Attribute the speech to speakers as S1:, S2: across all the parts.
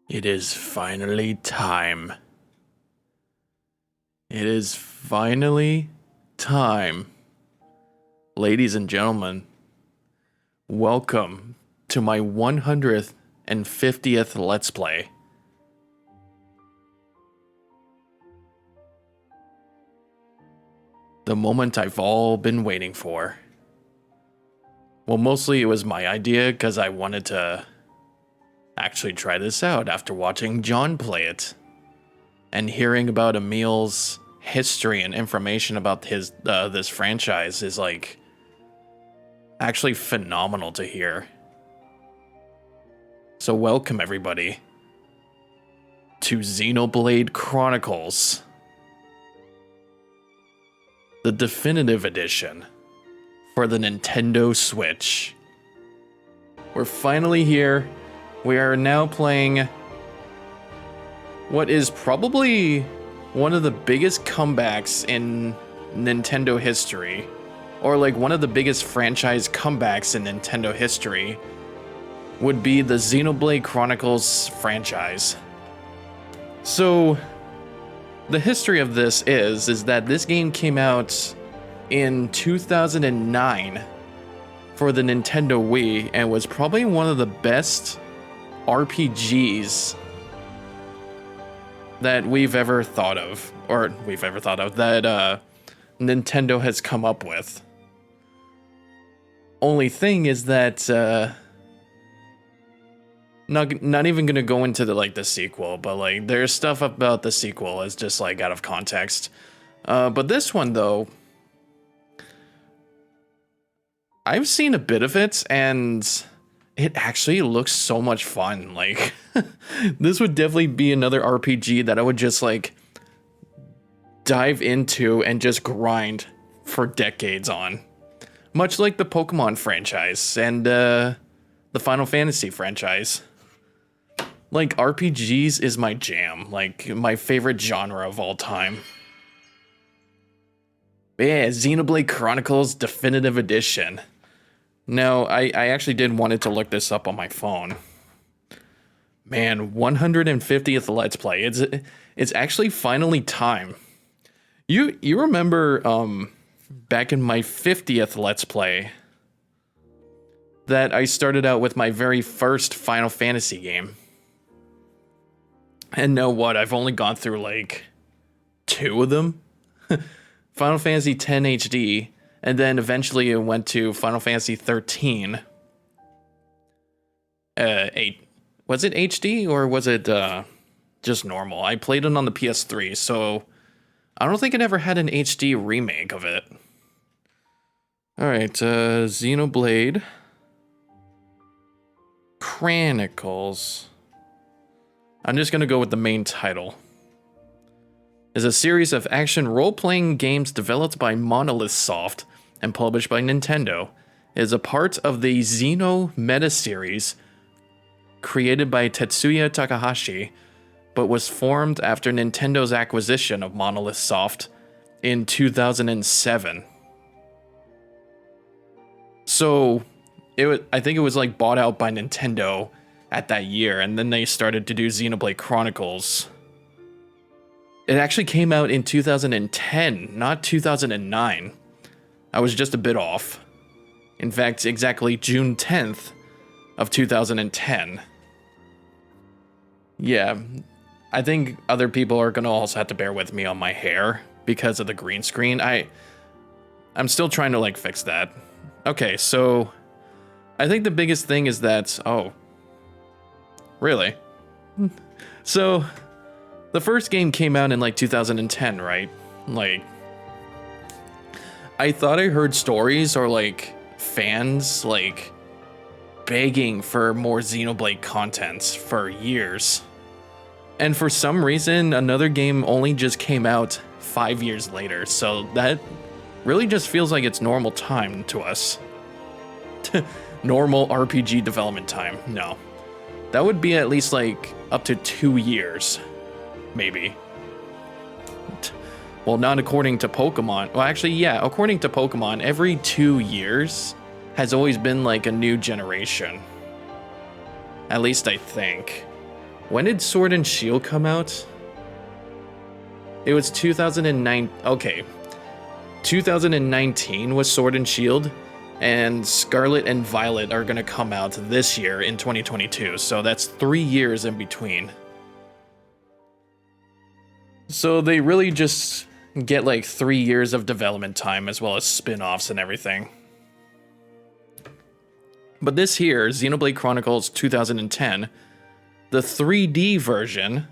S1: It is finally time. It is finally time. Ladies and gentlemen, welcome to my 150th Let's Play. The moment I've all been waiting for. Well, mostly it was my idea because I wanted to actually try this out after watching John play it and hearing about Emil's history and information about his this franchise is like actually phenomenal to hear. So welcome everybody to Xenoblade Chronicles, the definitive edition for the Nintendo Switch. We're finally here. We are now playing what is probably one of the biggest comebacks in Nintendo history, or like one of the biggest franchise comebacks in Nintendo history, would be the Xenoblade Chronicles franchise. So, the history of this is that this game came out in 2009 for the Nintendo Wii and was probably one of the best RPGs that we've ever thought of, that Nintendo has come up with. Only thing is that not even gonna go into the sequel, but like there's stuff about the sequel is just like out of context. But this one though, I've seen a bit of it and it actually looks so much fun. Like, this would definitely be another RPG that I would just like dive into and just grind for decades on. Much like the Pokemon franchise and the Final Fantasy franchise. Like, RPGs is my jam, like my favorite genre of all time. But yeah, Xenoblade Chronicles Definitive Edition. Now, I actually did wanted to look this up on my phone. Man, 150th Let's Play. It's actually finally time. You remember back in my 50th Let's Play that I started out with my very first Final Fantasy game. And know what? I've only gone through like 2 of them. Final Fantasy X HD. And then eventually it went to Final Fantasy 13. 8. Was it HD or was it just normal? I played it on the PS3, so I don't think it ever had an HD remake of it. Alright, Xenoblade Chronicles. I'm just gonna go with the main title. Is a series of action role-playing games developed by Monolith Soft and published by Nintendo. It is a part of the Xeno Meta series created by Tetsuya Takahashi, but was formed after Nintendo's acquisition of Monolith Soft in 2007. So, I think it was like bought out by Nintendo at that year, and then they started to do Xenoblade Chronicles. It actually came out in 2010, not 2009. I was just a bit off. In fact, exactly June 10th of 2010. Yeah, I think other people are gonna also have to bear with me on my hair because of the green screen. I'm still trying to like fix that. Okay, so I think the biggest thing is that, oh, really? So, the first game came out in like 2010, right? Like, I thought I heard stories or like fans like begging for more Xenoblade content for years. And for some reason, another game only just came out 5 years later. So that really just feels like it's normal time to us. Normal RPG development time. No. That would be at least like up to 2 years. Maybe. Well, not according to Pokemon. Well, actually, yeah, according to Pokemon, every 2 years has always been like a new generation. At least I think. When did Sword and Shield come out? It was 2009. Okay. 2019 was Sword and Shield, and Scarlet and Violet are going to come out this year in 2022. So that's 3 years in between. So they really just get like 3 years of development time as well as spin-offs and everything. But this here, Xenoblade Chronicles 2010, the 3D version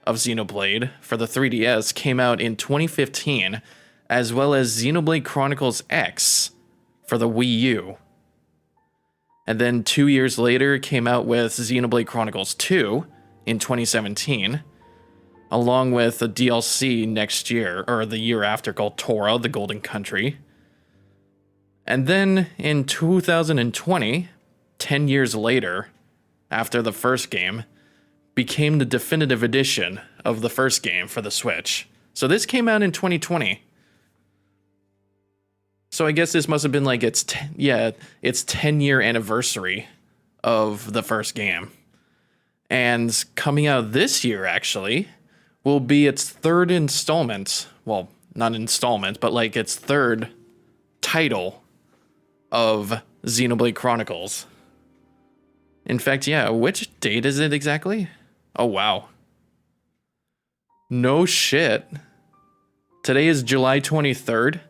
S1: of Xenoblade for the 3DS came out in 2015, as well as Xenoblade Chronicles X for the Wii U. And then 2 years later came out with Xenoblade Chronicles 2 in 2017, along with a DLC next year, or the year after, called Tora, the Golden Country. And then in 2020, 10 years later, after the first game, became the definitive edition of the first game for the Switch. So this came out in 2020. So I guess this must have been like its 10-year anniversary of the first game. And coming out this year, actually, will be its third installment. Well, not installment, but like its third title of Xenoblade Chronicles. In fact, yeah, which date is it exactly? Oh, wow. No shit. Today is July 23rd.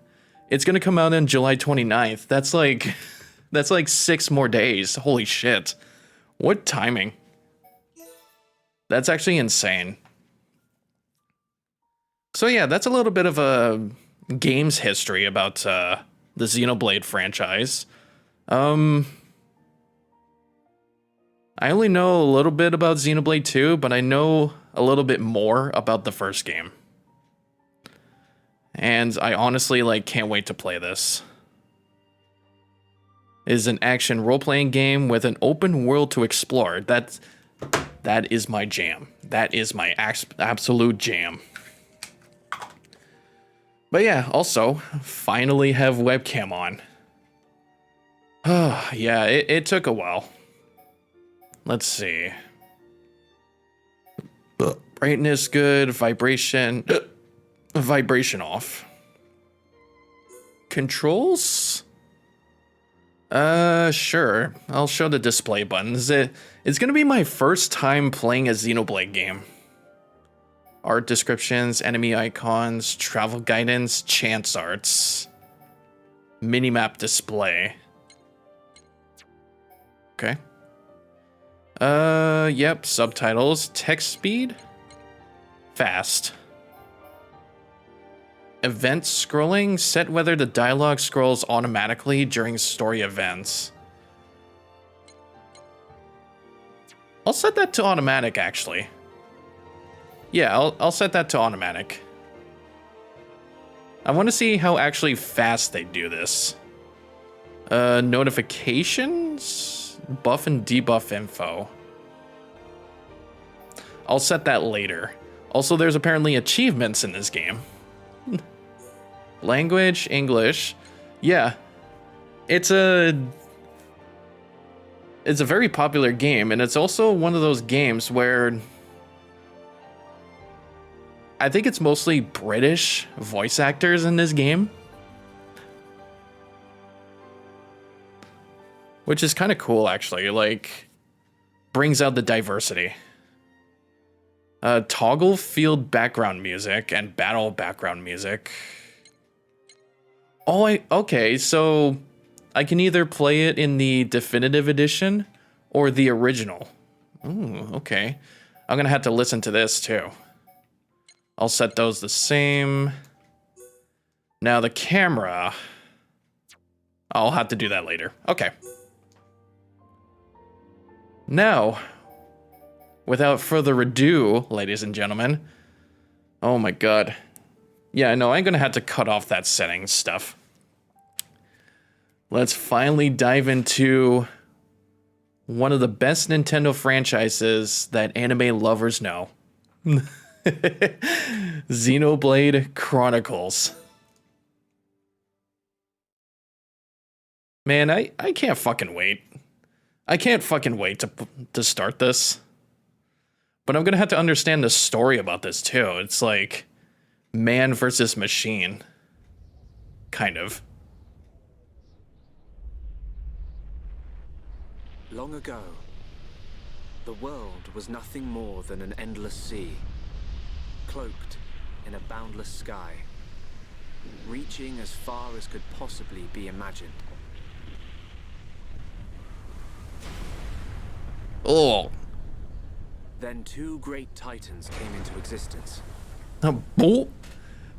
S1: It's going to come out on July 29th. That's like 6 more days. Holy shit. What timing? That's actually insane. So yeah, that's a little bit of a games history about the Xenoblade franchise. I only know a little bit about Xenoblade 2, but I know a little bit more about the first game. And I honestly can't wait to play this. It is an action role-playing game with an open world to explore. That is my jam. That is my absolute jam. But yeah, also, finally have webcam on. Yeah, it took a while. Let's see. Brightness good, vibration off. Controls? Sure. I'll show the display buttons. It's gonna be my first time playing a Xenoblade game. Art descriptions, enemy icons, travel guidance, chance arts. Minimap display. Okay. Yep, subtitles, text speed, fast. Event scrolling, set whether the dialogue scrolls automatically during story events. I'll set that to automatic, actually. Yeah, I'll set that to automatic. I want to see how actually fast they do this. Notifications, buff and debuff info. I'll set that later. Also, there's apparently achievements in this game. Language, English. Yeah. It's a very popular game, and it's also one of those games where I think it's mostly British voice actors in this game. Which is kind of cool, actually. Brings out the diversity. Toggle field background music and battle background music. Oh, okay, so I can either play it in the definitive edition or the original. Ooh, okay. I'm gonna have to listen to this too. I'll set those the same. Now the camera, I'll have to do that later. Okay. Now, without further ado, ladies and gentlemen. Oh my god. Yeah, no, I'm gonna have to cut off that settings stuff. Let's finally dive into one of the best Nintendo franchises that anime lovers know. Xenoblade Chronicles. Man, I can't fucking wait. I can't fucking wait to start this. But I'm gonna have to understand the story about this too. It's like man versus machine. Kind of.
S2: Long ago, the world was nothing more than an endless sea, cloaked in a boundless sky, reaching as far as could possibly be imagined.
S1: Oh.
S2: Then two great titans came into existence.
S1: This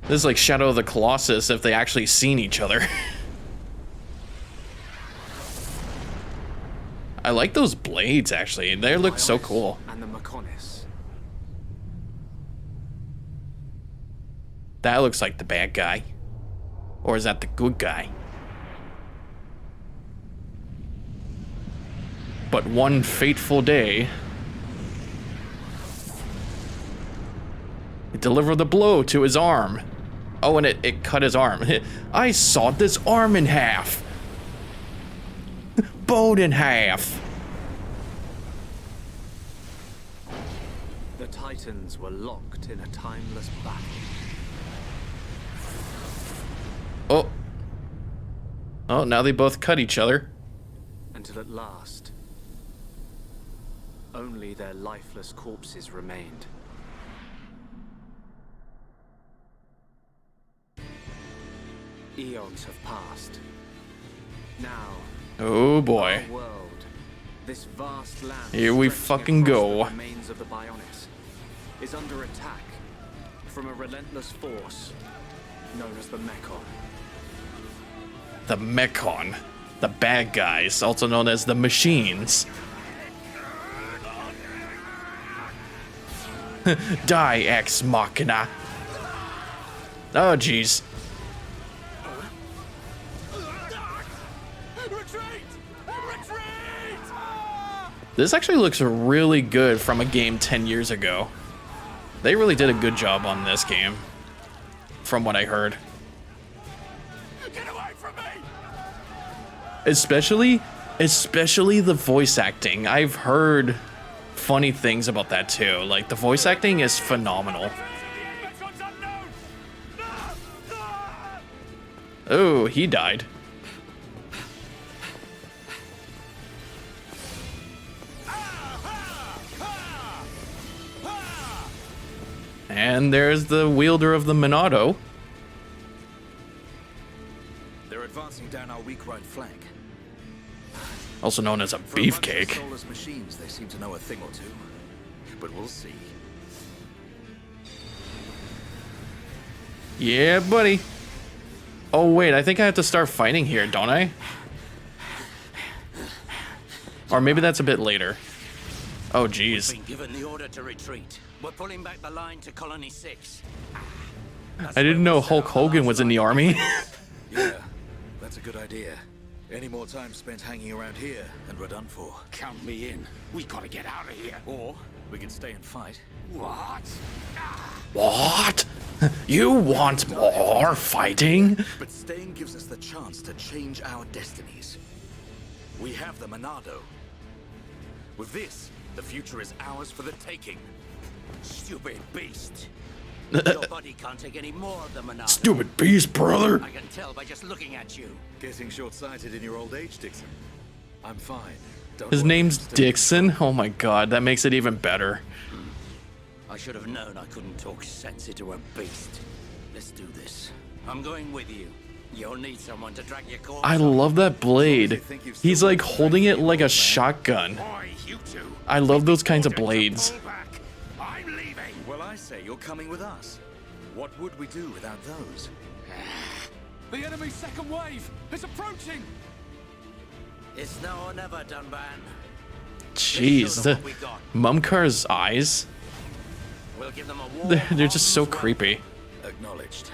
S1: is like Shadow of the Colossus if they actually seen each other. I like those blades, actually. They look so cool.
S2: And the Mechonis.
S1: That looks like the bad guy. Or is that the good guy? But one fateful day, it delivered the blow to his arm. Oh, and it cut his arm. I sawed this arm in half. Bowed in half.
S2: The Titans were locked in a timeless battle.
S1: Oh. Oh, now they both cut each other.
S2: Until at last, only their lifeless corpses remained. Eons have passed. Now,
S1: Oh boy.
S2: our world, this vast land
S1: Here we
S2: stretching
S1: fucking
S2: across
S1: go.
S2: the remains of the Bionis, is under attack from a relentless force known as the Mechon.
S1: The Mechon. The bad guys, also known as the machines. Die, Ex Machina. Oh, jeez. This actually looks really good from a game 10 years ago. They really did a good job on this game, from what I heard.
S2: Get away from me!
S1: Especially the voice acting. I've heard funny things about that too. Like, the voice acting is phenomenal. Oh, he died. And there's the wielder of the Monado.
S3: They're advancing down our weak right flank.
S1: Also known as a
S3: For a bunch of
S1: beefcake.
S3: soulless machines, they seem to know a thing or two. But we'll see.
S1: Yeah, buddy. Oh, wait, I think I have to start fighting here, don't I? Or maybe that's a bit later. Oh, jeez.
S4: Been given the order to retreat. We're pulling back the line to Colony 6.
S1: I didn't know Hulk Hogan was in the army.
S3: Yeah, that's a good idea. Any more time spent hanging around here, and we're done for.
S4: Count me in. We gotta get out of here.
S3: Or we can stay and fight.
S4: What?
S1: What? You want more fighting?
S3: But staying gives us the chance to change our destinies. We have the Monado. With this, the future is ours for the taking.
S4: Stupid beast. Your body can't take any more of the Monado.
S1: Stupid beast, brother.
S4: I can tell by just looking at you.
S3: Getting short-sighted in your old age, Dixon. I'm fine. Don't
S1: His
S3: worry,
S1: name's
S3: Mr.
S1: Dixon. Oh my god, that makes it even better.
S4: I should have known I couldn't talk sense into a beast. Let's do this. I'm going with you. You'll need someone to drag your corpse.
S1: I love that blade. He's like holding it like a shotgun.
S4: Boy, you two.
S1: I love those kinds of blades.
S4: Pull back. I'm leaving.
S3: Well, I say you're coming with us. What would we do without those?
S2: The enemy's second wave is approaching!
S4: It's now or never, Dunban.
S1: Jeez, the Mumkar's eyes.
S4: We'll give them a war.
S1: They're just so creepy.
S3: Acknowledged.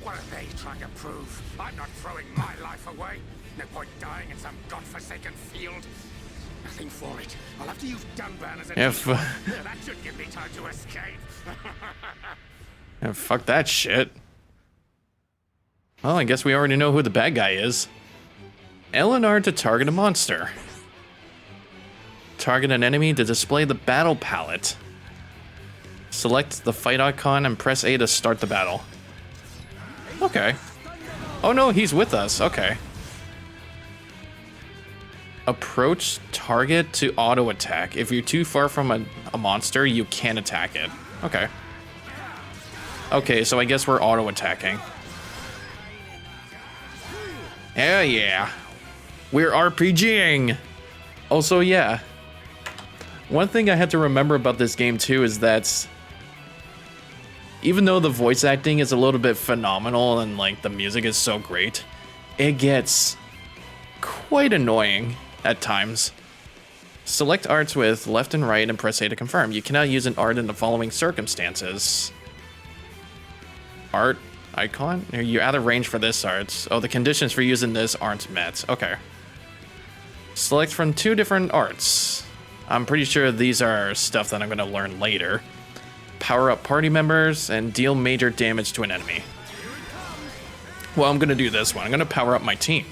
S4: What are they trying to prove? I'm not throwing my life away. No point dying in some godforsaken field. Nothing for it. I'll have to use Dunban as a
S1: If,
S4: detour. That should give me time to escape.
S1: yeah, fuck that shit. Well, I guess we already know who the bad guy is. Eleanor to target a monster. target an enemy to display the battle palette. Select the fight icon and press A to start the battle. Okay. Oh no, he's with us. Okay. Approach target to auto attack. If you're too far from a monster, you can't attack it. Okay. Okay, so I guess we're auto attacking. Hell yeah. We're RPGing. Also, yeah. One thing I had to remember about this game too is that even though the voice acting is a little bit phenomenal and like the music is so great, it gets quite annoying at times. Select arts with left and right and press A to confirm. You cannot use an art in the following circumstances. Art icon? You're out of range for this art. Oh, the conditions for using this aren't met. Okay. Select from 2 different arts. I'm pretty sure these are stuff that I'm going to learn later. Power up party members and deal major damage to an enemy. Well, I'm going to do this one. I'm going to power up my team.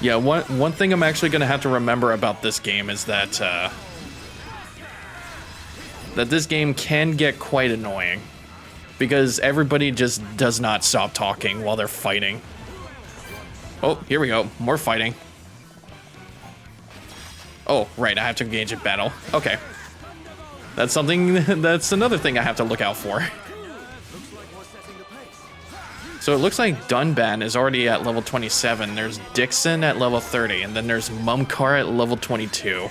S1: Yeah, one thing I'm actually going to have to remember about this game is that that this game can get quite annoying because everybody just does not stop talking while they're fighting. Oh, here we go. More fighting. Oh, right. I have to engage in battle. Okay. That's something. That's another thing I have to look out for. So it looks like Dunban is already at level 27. There's Dixon at level 30, and then there's Mumkar at level 22.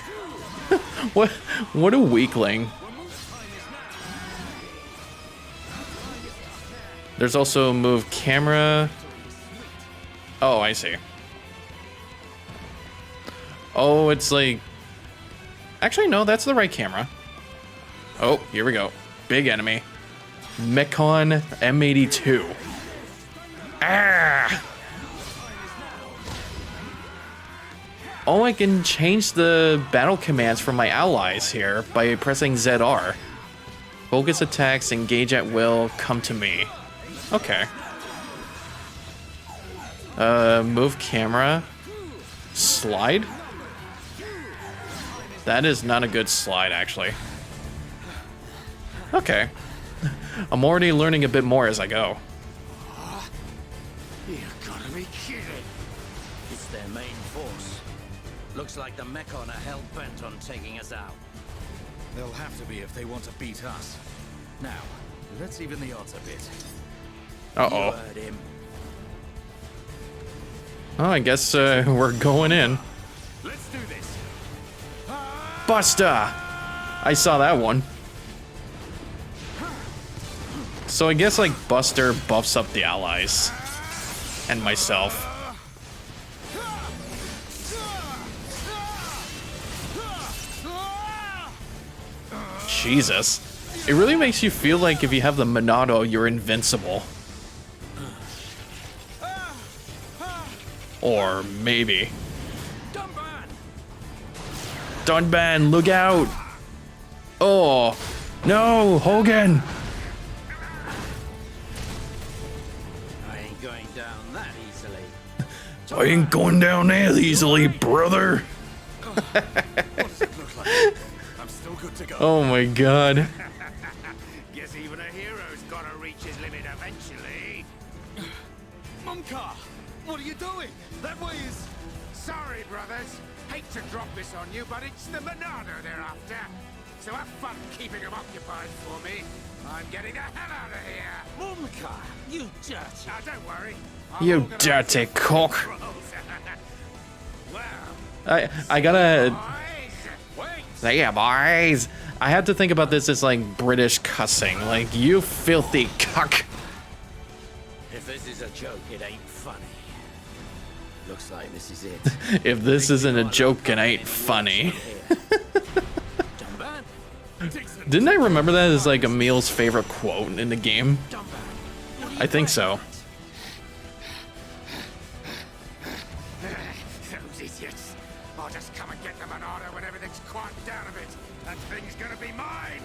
S1: What a weakling. There's also move camera. Oh, I see. Oh, it's like... Actually, no, that's the right camera. Oh, here we go. Big enemy. Mechon M82. Ah! Oh, I can change the battle commands for my allies here by pressing ZR. Focus attacks, engage at will, come to me. Okay. Move camera. Slide? That is not a good slide, actually. Okay. I'm already learning a bit more as I go.
S4: You gotta be kidding.
S3: It's their main force. Looks like the Mechon are hell-bent on taking us out.
S5: They'll have to be if they want to beat us. Now, let's even the odds a bit.
S1: Uh-oh.
S3: You heard him.
S1: Oh, I guess we're going in.
S4: Let's do this.
S1: Buster! I saw that one. So I guess like Buster buffs up the allies. And myself. Jesus. It really makes you feel like if you have the Monado, you're invincible. Or maybe. Dunban, look out! Oh, no, Hogan!
S3: I ain't going down that easily.
S1: I ain't going down that easily, brother.
S5: What's it look like? I'm still good to go.
S1: Oh my god.
S4: Guess even a hero's gotta reach his limit eventually.
S5: Mumkar, what are you doing? That way is...
S4: Sorry, brothers. Hate to drop this on you, but it's the Monado they're after. So have fun keeping them occupied for me. I'm getting the hell out of here.
S3: Mumkar, you dirt.
S4: Now, don't worry.
S1: You dirty cock.
S4: Well,
S1: I gotta...
S4: wait.
S1: Yeah, boys. I have to think about this as like British cussing. Like, you filthy cuck.
S3: If this is a joke, it ain't funny. Looks like this is it.
S1: If this isn't a joke, it ain't funny. Didn't I remember that as like Emil's favorite quote in the game? I think so.
S4: Those idiots. I'll just come and get the Monado when everything's quieted down a bit. That thing's gonna be mine.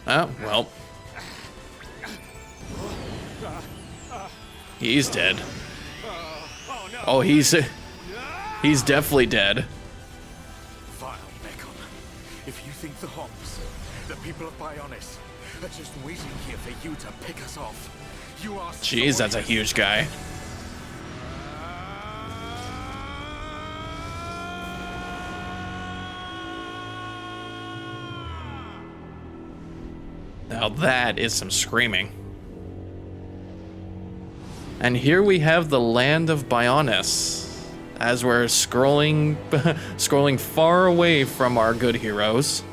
S1: Oh, well. He's dead. Oh, he's definitely dead.
S3: Vile Mechon. If you think the Homs, the people of Bionis, are just waiting here for you to pick us off, you are
S1: Jeez, that's a huge guy. Now that is some screaming. And here we have the land of Bionis. As we're scrolling far away from our good heroes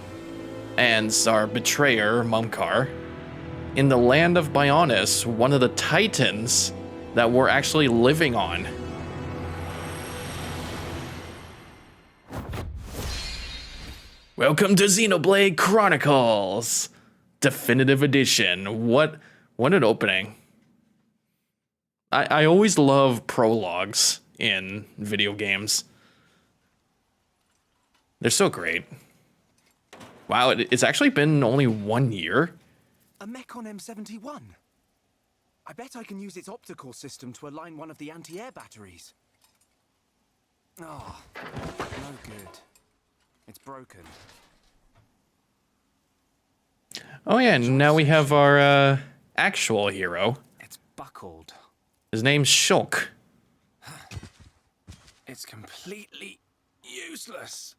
S1: and our betrayer, Mumkar. In the land of Bionis, one of the titans that we're actually living on. Welcome to Xenoblade Chronicles! Definitive Edition. What an opening. I always love prologues in video games. They're so great. Wow, it's actually been only 1 year.
S2: A Mechon M71. I bet I can use its optical system to align one of the anti-air batteries. Oh, no good. It's broken.
S1: Oh yeah, now we have our actual hero.
S2: It's buckled.
S1: His name's Shulk.
S2: It's completely useless.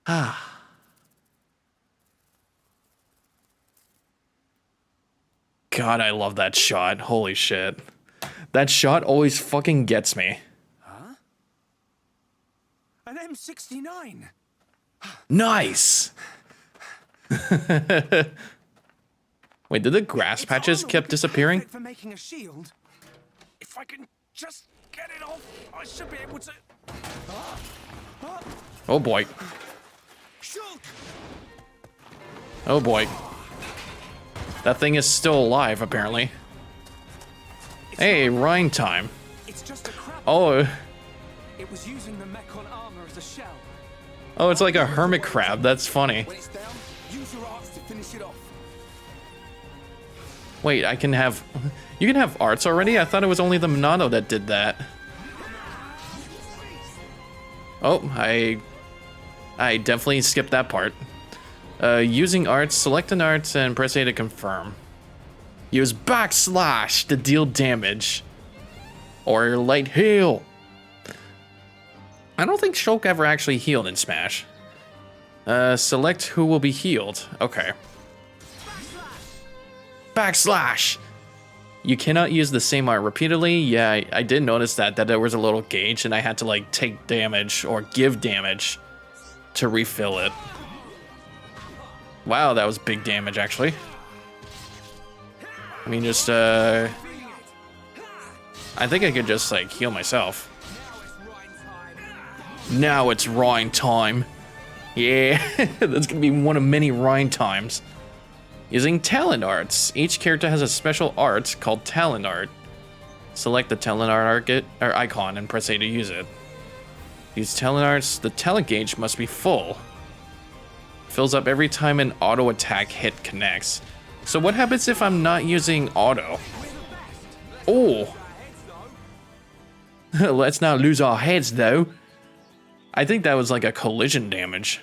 S1: Ah. God, I love that shot. Holy shit. That shot always fucking gets me.
S2: Huh? An M69.
S1: Nice. Wait, did the grass patches keep disappearing?
S2: For making a shield. If I can just get it off, I should be able to.
S1: Oh boy. Oh boy. That thing is still alive, apparently. Hey, Rhine time.
S2: It's just a crab.
S1: Oh.
S2: It was using the Mechon armor as a shell.
S1: Oh, it's like a hermit crab. That's funny.
S2: When it's down, use your arts to finish it off.
S1: Wait, I can have... You can have arts already? I thought it was only the Monado that did that. Oh, I definitely skipped that part. Using arts, select an art and press A to confirm. Use backslash to deal damage. Or light heal. I don't think Shulk ever actually healed in Smash. Select who will be healed. Okay. Backslash! You cannot use the same art repeatedly. Yeah, I did notice that there was a little gauge and I had to like take damage or give damage to refill it. Wow, that was big damage actually. I mean, just I think I could just like heal myself. Now it's Rhine time. Yeah, that's gonna be one of many Rhine times. Using talent arts. Each character has a special art called talent art. Select the talent art icon and press A to use it. Use talent arts. The talent gauge must be full. Fills up every time an auto attack hit connects. So what happens if I'm not using auto? Oh. Let's not lose our heads though. I think that was like a collision damage.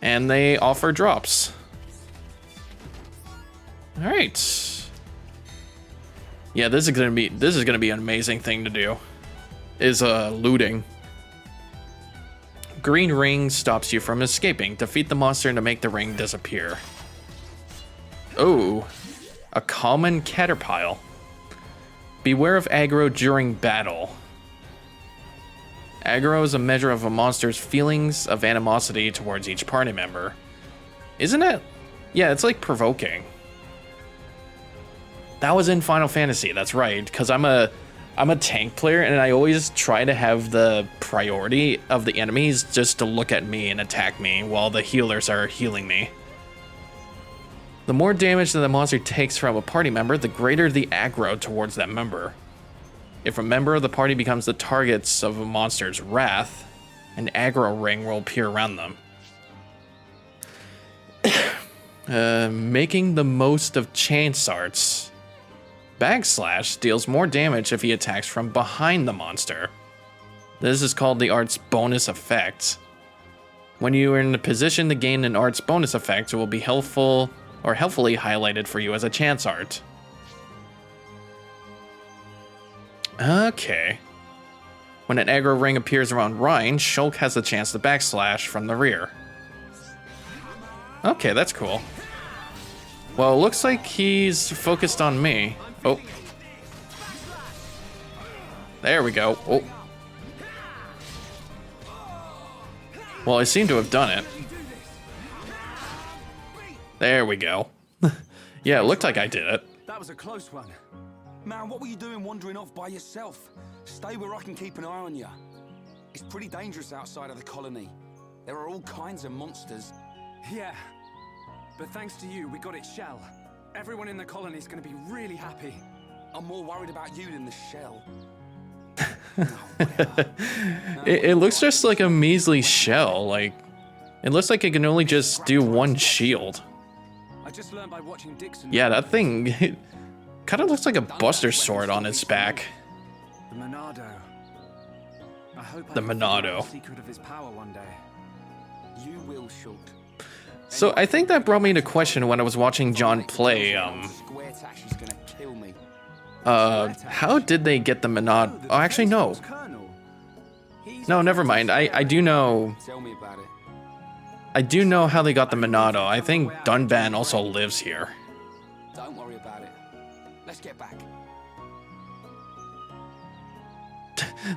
S1: And they offer drops. All right. Yeah, this is gonna be an amazing thing to do. Is looting. Green ring stops you from escaping. Defeat the monster to make the ring disappear. Oh, a common caterpillar. Beware of aggro during battle. Aggro is a measure of a monster's feelings of animosity towards each party member. Isn't it? Yeah, it's like provoking. That was in Final Fantasy, that's right, because I'm a tank player and I always try to have the priority of the enemies just to look at me and attack me while the healers are healing me. The more damage that the monster takes from a party member, the greater the aggro towards that member. If a member of the party becomes the targets of a monster's wrath, an aggro ring will appear around them. Making the most of chance arts. Backslash deals more damage if he attacks from behind the monster. This is called the art's bonus effect. When you are in a position to gain an art's bonus effect, it will be helpful or helpfully highlighted for you as a chance art. Okay. When an aggro ring appears around Ryan, Shulk has the chance to backslash from the rear. Okay, that's cool. Well, it looks like he's focused on me. Oh. There we go. Oh. Well, I seem to have done it. There we go. Yeah, it looked like I did it.
S6: That was a close one. Man, what were you doing wandering off by yourself? Stay where I can keep an eye on you. It's pretty dangerous outside of the colony. There are all kinds of monsters.
S7: Yeah, but thanks to you, we got its shell. Everyone in the colony is going to be really happy.
S6: I'm more worried about you than the shell.
S1: It looks just like a measly shell. Like, it looks like it can only just do one shield.
S7: I just learned by watching Dixon.
S1: Yeah, that thing kind of looks like a Buster Sword on its back.
S7: The Monado. I hope
S1: The
S7: I can figure
S1: Monado.
S7: out the secret of his power one day.
S6: You will, Shulk.
S1: So I think that brought me to question when I was watching John play,
S6: Square Tash is gonna kill me.
S1: how did they get the Monado? Oh, actually, no. No, never mind. I do know.
S6: Tell me about it.
S1: I do know how they got the Monado. I think Dunban also lives here.
S6: Don't worry about it. Let's get back.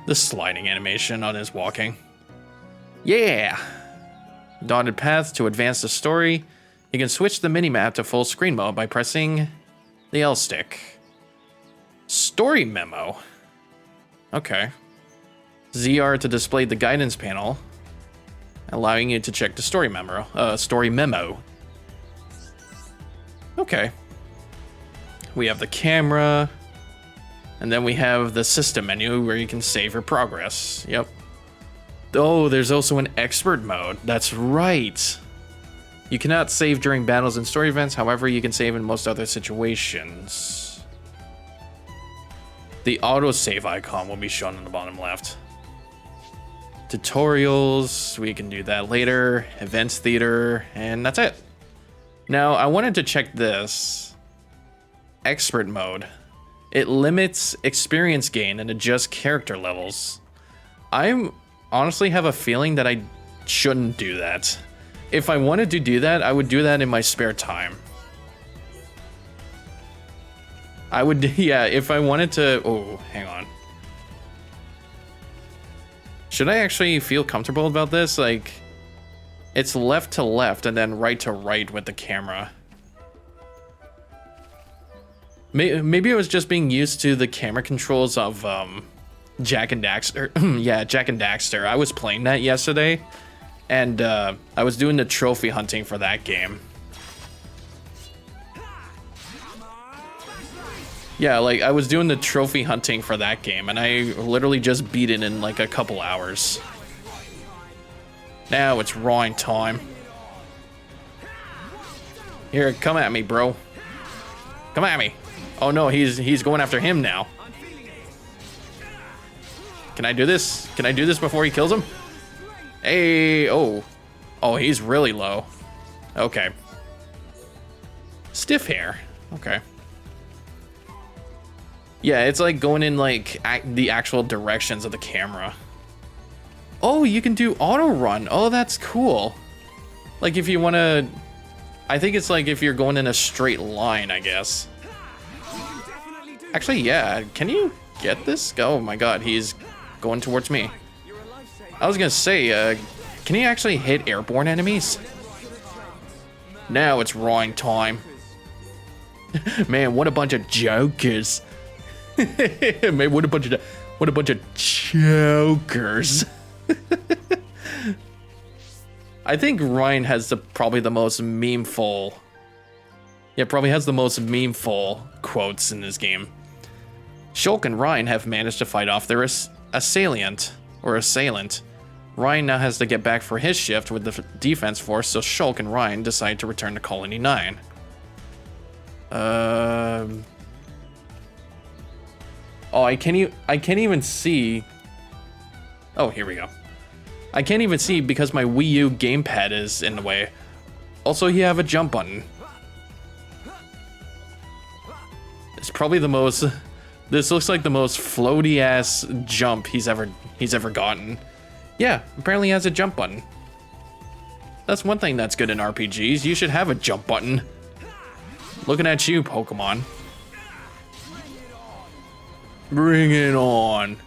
S1: The sliding animation on his walking. Yeah! Dotted paths to advance the story. You can switch the minimap to full screen mode by pressing the L stick. Story memo. Okay. ZR to display the guidance panel, allowing you to check the story memo. Okay. We have the camera, and then we have the system menu where you can save your progress. Yep. Oh, there's also an expert mode. That's right. You cannot save during battles and story events, however, you can save in most other situations. The autosave icon will be shown in the bottom left. Tutorials, we can do that later. Events theater, and that's it. Now, I wanted to check this. Expert mode. It limits experience gain and adjusts character levels. I honestly have a feeling that I shouldn't do that. If I wanted to do that, I would do that in my spare time. I would, yeah, if I wanted to, oh, hang on. Should I actually feel comfortable about this? Like, it's left to left and then right to right with the camera. Maybe I was just being used to the camera controls of Jak and Daxter. Yeah, Jak and Daxter. I was playing that yesterday, and I was doing the trophy hunting for that game. Yeah, like, I was doing the trophy hunting for that game, and I literally just beat it in, like, a couple hours. Now it's Ryan time. Here, come at me, bro. Come at me. Oh, no, he's going after him now. Can I do this? Can I do this before he kills him? Hey, oh. Oh, he's really low. Okay. Stiff hair. Okay. Yeah, it's like going in like the actual directions of the camera. Oh, you can do auto run. Oh, that's cool. Like if you want to, I think it's like if you're going in a straight line, I guess. Actually, yeah. Can you get this? Oh my God, he's going towards me. I was gonna say, can you actually hit airborne enemies? Now it's Ryan time. Man, what a bunch of jokers. Man, what a bunch of chokers. I think Ryan has probably the most memeful. Yeah, probably has the most memeful quotes in this game. Shulk and Ryan have managed to fight off their assailant. Ryan now has to get back for his shift with the defense force, so Shulk and Ryan decide to return to Colony 9. Oh, I can't even see. Oh, here we go. I can't even see because my Wii U gamepad is in the way. Also, you have a jump button. It's probably the most. This looks like the most floaty ass jump he's ever gotten. Yeah, apparently he has a jump button. That's one thing that's good in RPGs. You should have a jump button. Looking at you, Pokemon. Bring it on.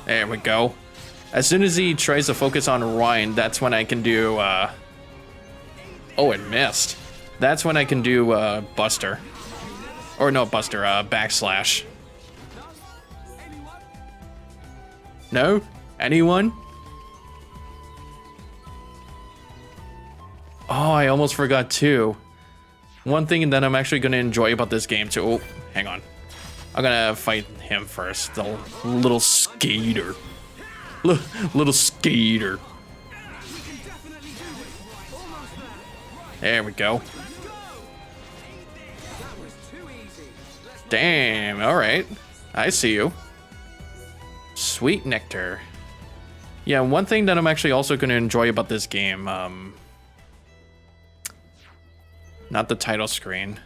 S1: There we go. As soon as he tries to focus on Ryan, that's when I can do, oh, it missed. That's when I can do, Buster. Or no, Buster, backslash. No? Anyone? Oh, I almost forgot too. One thing that I'm actually going to enjoy about this game too. Oh, hang on. I'm going to fight him first. The little skater. Little skater. There we go. Damn, alright. I see you. Sweet nectar. Yeah, one thing that I'm actually also going to enjoy about this game, not the title screen.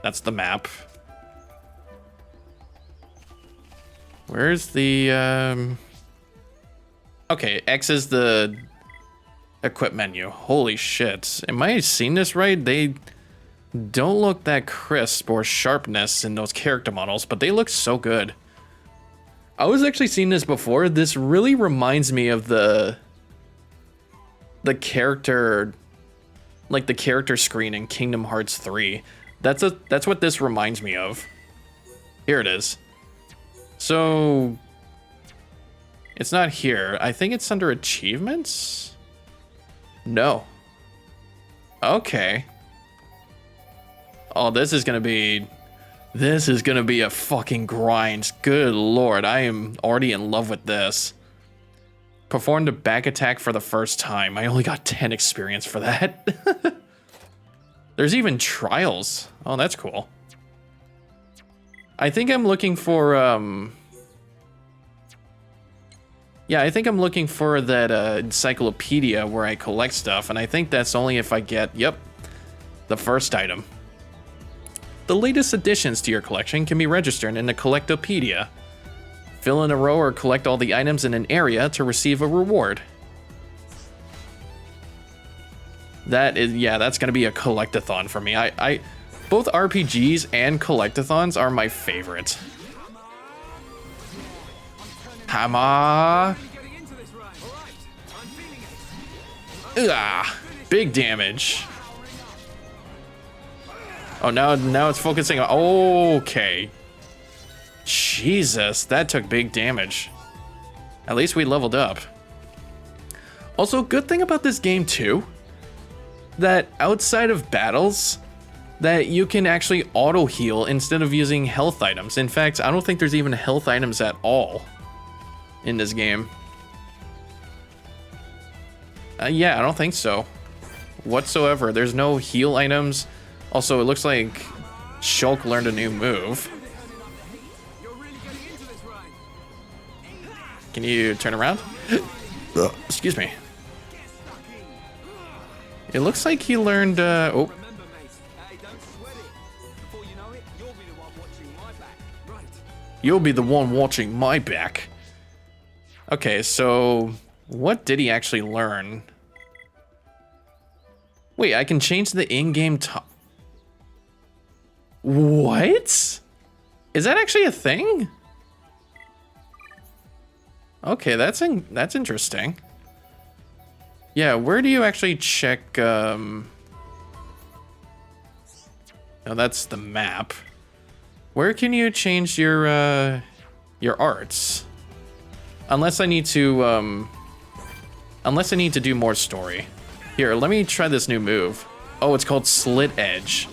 S1: That's the map. Where's the, okay, X is the equip menu. Holy shit. Am I seeing this right? They don't look that crisp or sharpness in those character models, but they look so good. I was actually seeing this before. This really reminds me of the character, like the character screen in Kingdom Hearts 3. That's what this reminds me of. Here it is. So it's not here. I think it's under achievements. No. Okay. Oh, this is gonna be a fucking grind. Good lord, I am already in love with this. Performed a back attack for the first time. I only got 10 experience for that. There's even trials. Oh, that's cool. I think I'm looking for, yeah, I think I'm looking for that encyclopedia where I collect stuff, and I think that's only if I get, yep, the first item. The latest additions to your collection can be registered in the Collectopedia. Fill in a row or collect all the items in an area to receive a reward. That is, yeah, that's gonna be a collectathon for me. Both RPGs and collectathons are my favorite. Hammer. Ugh, big damage. Oh, now it's focusing on, okay. Jesus, that took big damage. At least we leveled up. Also, good thing about this game too, that outside of battles, that you can actually auto heal instead of using health items. In fact, I don't think there's even health items at all in this game. Yeah, I don't think so whatsoever. There's no heal items. Also, it looks like Shulk learned a new move. Can you turn around? Excuse me. It looks like he learned, oh. You'll be the one watching my back. Okay, so what did he actually learn? Wait, I can change the in-game top. What? Is that actually a thing? Okay, that's interesting. Yeah, where do you actually check, no, that's the map. Where can you change your arts? Unless I need to do more story. Here, let me try this new move. Oh, it's called Slit Edge.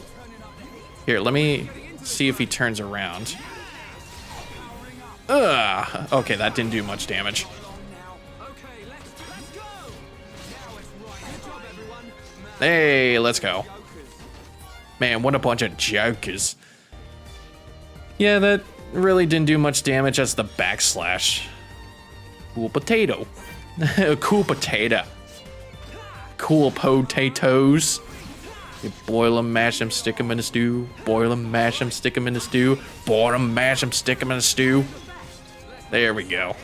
S1: Here, let me see if he turns around. Ugh. Okay, that didn't do much damage. Hey, let's go. Man, what a bunch of jokers. Yeah, that really didn't do much damage as the backslash. Cool potato. Cool potato. Cool potatoes. You boil them, mash them, stick them in a stew. Boil them, mash them, stick them in a stew. Boil them, mash them, stick them in a stew. There we go.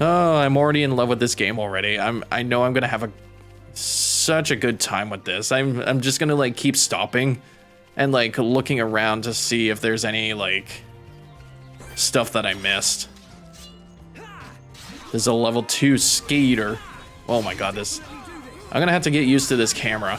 S1: Oh, I'm already in love with this game already. I know I'm gonna have such a good time with this. I'm just gonna like keep stopping and like looking around to see if there's any like stuff that I missed. There's a level 2 skater. Oh my god, I'm gonna have to get used to this camera.